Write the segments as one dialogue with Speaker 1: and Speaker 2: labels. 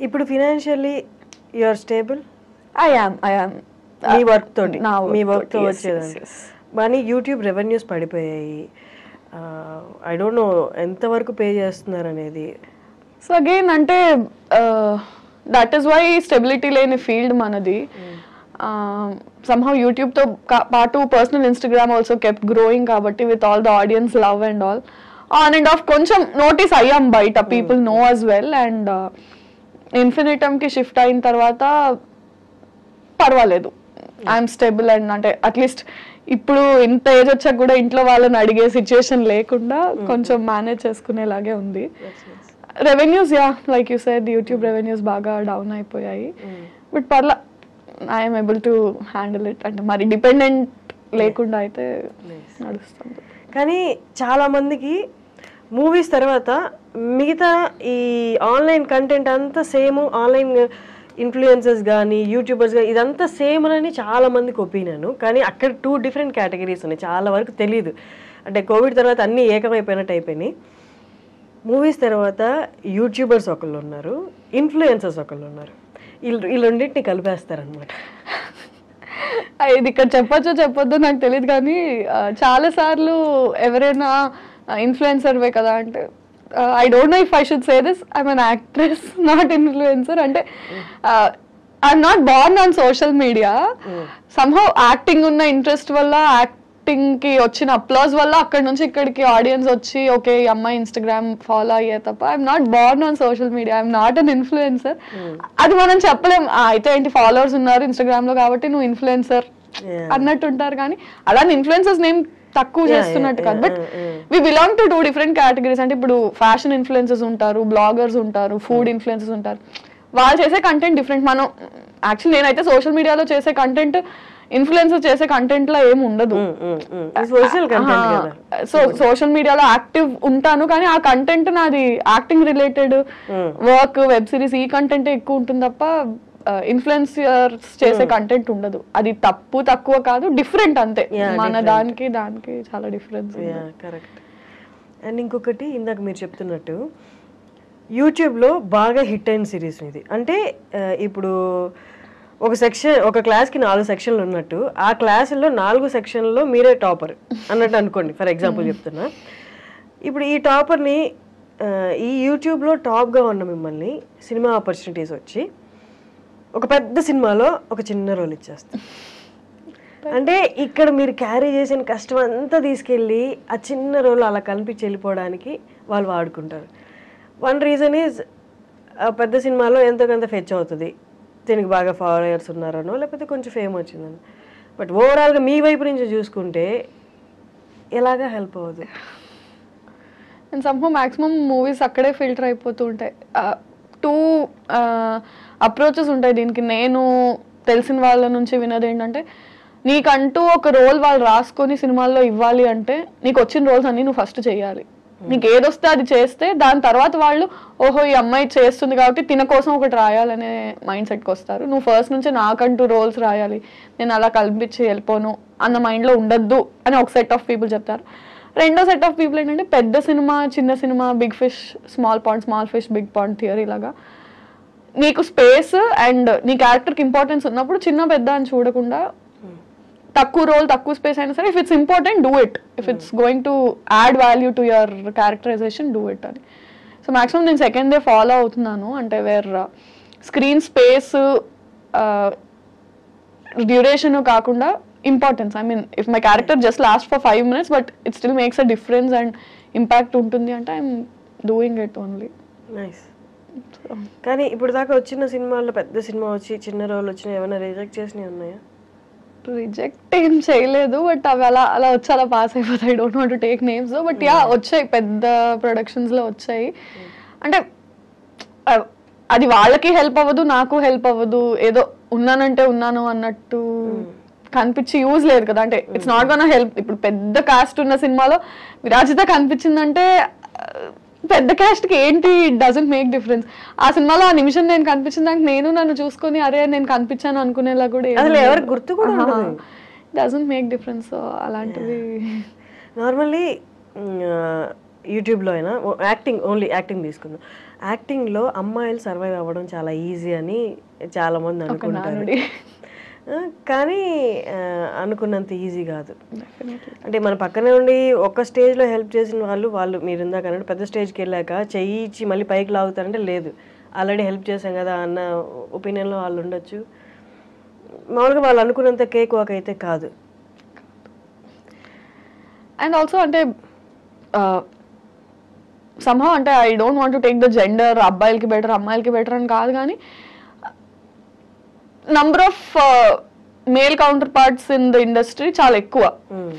Speaker 1: ఇప్పుడు financially you are stable?
Speaker 2: I am
Speaker 1: మీ work తోటి, మీ వర్క్ తో వచ్చేదండి. కానీ యూట్యూబ్ రెవెన్యూస్ పడిపోయాయి. ఐ డోంట్ నో ఎంతవరకు పే చేస్తున్నారు అనేది.
Speaker 2: సో అగైన్ అంటే దట్ ఈస్ వై స్టెబిలిటీ లేని ఫీల్డ్ మనది. somehow YouTube తో పాటు personal Instagram also kept growing కాబట్టి with all the audience love and all on and off కొంచెం నోటీస్ అయ్యాం బయట, people know as well. And Infinitum కి షిఫ్ట్ అయిన తర్వాత పర్వాలేదు, ఐఎమ్ స్టేబుల్. అండ్ అంటే అట్లీస్ట్ ఇప్పుడు ఇంత ఏజ్ వచ్చాక కూడా ఇంట్లో వాళ్ళని అడిగే సిచ్యుయేషన్ లేకుండా కొంచెం మేనేజ్ చేసుకునేలాగే ఉంది. Revenues like you said YouTube revenues బాగా డౌన్ అయిపోయాయి. బట్ పర్లా I'm able to handle it. అంటే మరి డిపెండెంట్ లేకుండా అయితే నడుస్తుంది.
Speaker 1: కానీ చాలా మందికి మూవీస్ తర్వాత మిగతా ఈ ఆన్లైన్ కంటెంట్ అంతా సేమ్, ఆన్లైన్ ఇన్ఫ్లుయెన్సర్స్ కానీ యూట్యూబర్స్ కానీ ఇదంతా సేమ్ అని చాలా మందికి ఒపీనియన్. కానీ అక్కడ 2 డిఫరెంట్ కేటగిరీస్ ఉన్నాయి, చాలా వరకు తెలియదు. అంటే కోవిడ్ తర్వాత అన్నీ ఏకమైపోయినట్టు అయిపోయినాయి. మూవీస్ తర్వాత యూట్యూబర్స్ ఒకళ్ళు ఉన్నారు, ఇన్ఫ్లుయెన్సర్స్ ఒకళ్ళు ఉన్నారు. ఈ రెండింటిని కలిపేస్తారనమాట.
Speaker 2: ఇది ఇక్కడ చెప్పొచ్చో చెప్పొద్దో నాకు తెలియదు, కానీ చాలా సార్లు ఎవరైనా ఇన్ఫ్లుయెన్సర్వే కదా అంటే I don't know if I should say this, I'm an actress, not influencer. అంటే I'm not born on social media. Somehow acting ఉన్న ఇంట్రెస్ట్ వల్ల, యాక్టింగ్ కి వచ్చిన అప్లాజ్ వల్ల అక్కడి నుంచి ఇక్కడికి ఆడియన్స్ వచ్చి ఓకే ఈ అమ్మాయి ఇన్స్టాగ్రామ్ ఫాలో అయ్యే తప్ప I'm not Born on social media, I'm not an influencer. అది మనం చెప్పలేం. అయితే ఏంటి ఫాలోవర్స్ ఉన్నారు ఇన్స్టాగ్రామ్ లో కాబట్టి నువ్వు ఇన్ఫ్లుయెన్సర్ అన్నట్టు ఉంటారు, కానీ అలానే ఇన్ఫ్లుయెన్సర్స్ నేమ్ తక్కువ చేస్తున్నట్టు కాదు. But we belong to 2 different categories. అంటే ఇప్పుడు ఫ్యాషన్ ఇన్ఫ్లుయెన్సర్స్ ఉంటారు, బ్లాగర్స్ ఉంటారు, ఫుడ్ ఇన్ఫ్లుయెన్సర్స్ ఉంటారు. వాళ్ళు చేసే కంటెంట్ డిఫరెంట్. మనం యాక్చువల్లీ నేనైతే సోషల్ మీడియాలో చేసే కంటెంట్ ఇన్ఫ్లుయెన్సర్ చేసే కంటెంట్ లో ఏమి ఉండదు. సో సోషల్ మీడియాలో యాక్టివ్ ఉంటాను, కానీ ఆ కంటెంట్ నాది acting related work, web series, ఈ కంటెంట్ ఎక్కువ ఉంటుంది తప్ప ఇన్ఫ్లుయెన్సర్స్ చేసే కంటెంట్ ఉండదు. అది తక్కువ కాదు, డిఫరెంట్ అంతే. మన దానికి చాలా డిఫరెన్స్.
Speaker 1: కరెక్ట్. అండ్ ఇంకొకటి ఇందాక మీరు చెప్తున్నట్టు యూట్యూబ్లో బాగా హిట్ అయిన సిరీస్ ఇది. అంటే ఇప్పుడు ఒక క్లాస్కి 4 సెక్షన్లు ఉన్నట్టు ఆ క్లాసుల్లో 4 సెక్షన్లలో మీరే టాపర్ అన్నట్టు అనుకోండి, ఫర్ ఎగ్జాంపుల్ చెప్తున్నా. ఇప్పుడు ఈ టాపర్ని ఈ యూట్యూబ్లో టాప్గా ఉన్న మిమ్మల్ని సినిమా ఆపర్చునిటీస్ వచ్చి ఒక పెద్ద సినిమాలో ఒక చిన్న రోల్ ఇచ్చేస్తారు. అంటే ఇక్కడ మీరు క్యారీ చేసిన కష్టం అంతా తీసుకెళ్ళి ఆ చిన్న రోల్ అలా కనిపించి వెళ్ళిపోవడానికి వాళ్ళు వాడుకుంటారు. వన్ రీజన్ ఈజ్ పెద్ద సినిమాలో ఎంతో కొంత ఫెచ్ అవుతుంది, దీనికి బాగా ఫాలోయర్స్ ఉన్నారనో లేకపోతే కొంచెం ఫేమ్ వచ్చిందని. బట్ ఓవరాల్గా మీ వైపు నుంచి చూసుకుంటే ఎలాగా హెల్ప్ అవ్వదు.
Speaker 2: అండ్ సమ్హౌ మ్యాక్సిమం మూవీస్ అక్కడే ఫిల్టర్ అయిపోతూ ఉంటాయి. 2 అప్రోచెస్ ఉంటాయి దీనికి. నేను తెలిసిన వాళ్ళ నుంచి విన్నది ఏంటంటే, నీకంటూ ఒక రోల్ వాళ్ళు రాసుకొని సినిమాల్లో ఇవ్వాలి అంటే నీకు వచ్చిన రోల్స్ అన్ని నువ్వు ఫస్ట్ చేయాలి. నీకు ఏదొస్తే అది చేస్తే దాని తర్వాత వాళ్ళు ఓహో ఈ అమ్మాయి చేస్తుంది కాబట్టి తిన కోసం ఒకటి రాయాలనే మైండ్ సెట్కి వస్తారు. నువ్వు ఫస్ట్ నుంచి నాకంటూ రోల్స్ రాయాలి, నేను అలా కల్పించి వెళ్ళిపోను అన్న మైండ్లో ఉండద్దు అని ఒక సెట్ ఆఫ్ పీపుల్ చెప్తారు. రెండో సెట్ ఆఫ్ పీపుల్ ఏంటంటే పెద్ద సినిమా, చిన్న సినిమా, big fish small pond, small fish big pond theory లాగా నీకు స్పేస్ అండ్ నీ క్యారెక్టర్కి ఇంపార్టెన్స్ ఉన్నప్పుడు చిన్న పెద్ద అని చూడకుండా తక్కువ రోల్ తక్కువ స్పేస్ అయినా సరే if it's important do it, if it's going to add value to your characterization do it అని. సో మ్యాక్సిమం నేను సెకండ్ డే ఫాలో అవుతున్నాను. అంటే వేర్ స్క్రీన్ స్పేస్ డ్యూరేషన్ కాకుండా importance. I mean if my character just last for 5 minutes but it still makes a difference and impact ఉంటుంది అంటే I'm doing it only.
Speaker 1: Nice. కానీ ఇప్పుడు దాకా వచ్చిన సినిమాల్లో పెద్ద సినిమా వచ్చి చిన్న రోల్ వచ్చిన ఏమైనా రిజెక్ట్ చేసినవి ఉన్నాయా?
Speaker 2: రిజెక్ట్ ఏం చేయలేదు, బట్ అవి అలా వచ్చి అలా పాస్ అయిపోతాయి. I don't want to take names, but వచ్చాయి, పెద్ద ప్రొడక్షన్స్లో వచ్చాయి. అంటే అది వాళ్ళకి హెల్ప్ అవ్వదు, నాకు హెల్ప్ అవ్వదు. ఏదో ఉన్నానంటే ఉన్నాను అన్నట్టు కనిపించి యూజ్ లేదు కదా. అంటే ఇట్స్ నాట్ గోనా హెల్ప్. ఇప్పుడు పెద్ద కాస్ట్ ఉన్న సినిమాలో విరాజిత కనిపించిందంటే పెద్ద క్యాస్ట్ కి ఏంటి, ఇట్ డజంట్ మేక్ డిఫరెన్స్. ఆ సినిమాలో ఆ నిమిషం నేను కనిపించిన దానికి నేను నన్ను చూసుకొని అరే నేను కనిపించాను అనుకునేలా కూడా
Speaker 1: ఎవరికి గుర్తు కూడా
Speaker 2: డజంట్ మేక్ డిఫరెన్స్. సో అలాంటివి
Speaker 1: నార్మల్లీ యూట్యూబ్లో అయినా యాక్టింగ్, ఓన్లీ యాక్టింగ్ తీసుకుందాం, యాక్టింగ్లో అమ్మాయిలు సర్వైవ్ అవ్వడం చాలా ఈజీ అని చాలామంది అనుకుంటారు. కానీ అనుకున్నంత ఈజీ కాదు. అంటే మన పక్కనే ఉండి ఒక స్టేజ్లో హెల్ప్ చేసిన వాళ్ళు మీరు ఇందాక అన్నట్టు పెద్ద స్టేజ్కి వెళ్ళాక చెయ్యి ఇచ్చి మళ్ళీ పైకి లాగుతారంటే లేదు, ఆల్రెడీ హెల్ప్ చేశాం కదా అన్న ఒపీనియన్లో వాళ్ళు ఉండొచ్చు. మామూలుగా వాళ్ళు అనుకున్నంత కేక్ వాక్ అయితే కాదు.
Speaker 2: అండ్ ఆల్సో అంటే somehow అంటే I don't want to take the gender, అబ్బాయిలకి బెటర్ అమ్మాయిలకి బెటర్ అని కాదు, కానీ number of male counter parts in the industry చాలా ఎక్కువ.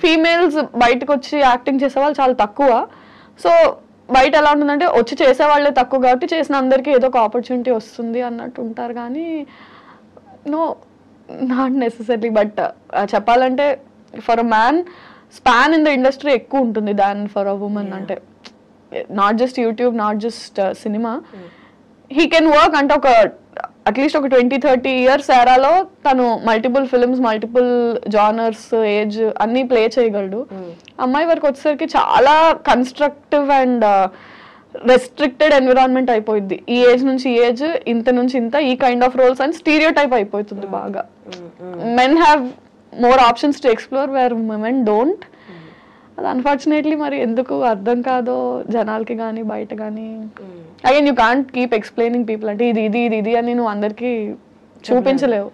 Speaker 2: ఫీమేల్స్ బయటకు వచ్చి యాక్టింగ్ చేసే వాళ్ళు చాలా తక్కువ. సో బయట ఎలా ఉంటుందంటే వచ్చి చేసే వాళ్ళే తక్కువ కాబట్టి చేసిన అందరికీ ఏదో ఒక ఆపర్చునిటీ వస్తుంది అన్నట్టు ఉంటారు. కానీ నో, నాట్ నెసెసరీ. బట్ చెప్పాలంటే for a man span in the industry ఎక్కువ ఉంటుంది దాన్ ఫర్ అ ఉమెన్. అంటే not just YouTube, not just cinema, he can work అంటే ఒక అట్లీస్ట్ ఒక 20-30 years ఎరాలో తను multiple films, multiple genres, age అన్ని play చేయగలడు. అమ్మాయి వరకు వచ్చేసరికి చాలా కన్స్ట్రక్టివ్ అండ్ రెస్ట్రిక్టెడ్ ఎన్విరాన్మెంట్ అయిపోయింది. ఈ ఏజ్ నుంచి ఈ ఏజ్, ఇంత నుంచి ఇంత, ఈ కైండ్ ఆఫ్ రోల్స్ అని స్టీరియో టైప్ అయిపోతుంది బాగా. Men have more options to explore where women don't. అది అన్ఫార్చునేట్లీ మరి ఎందుకు అర్థం కాదో జనాలకి కానీ బయట కానీ. Again you can't keep explaining people అంటే ఇది ఇది ఇది ఇది అని నువ్వు అందరికి చూపించలేవు.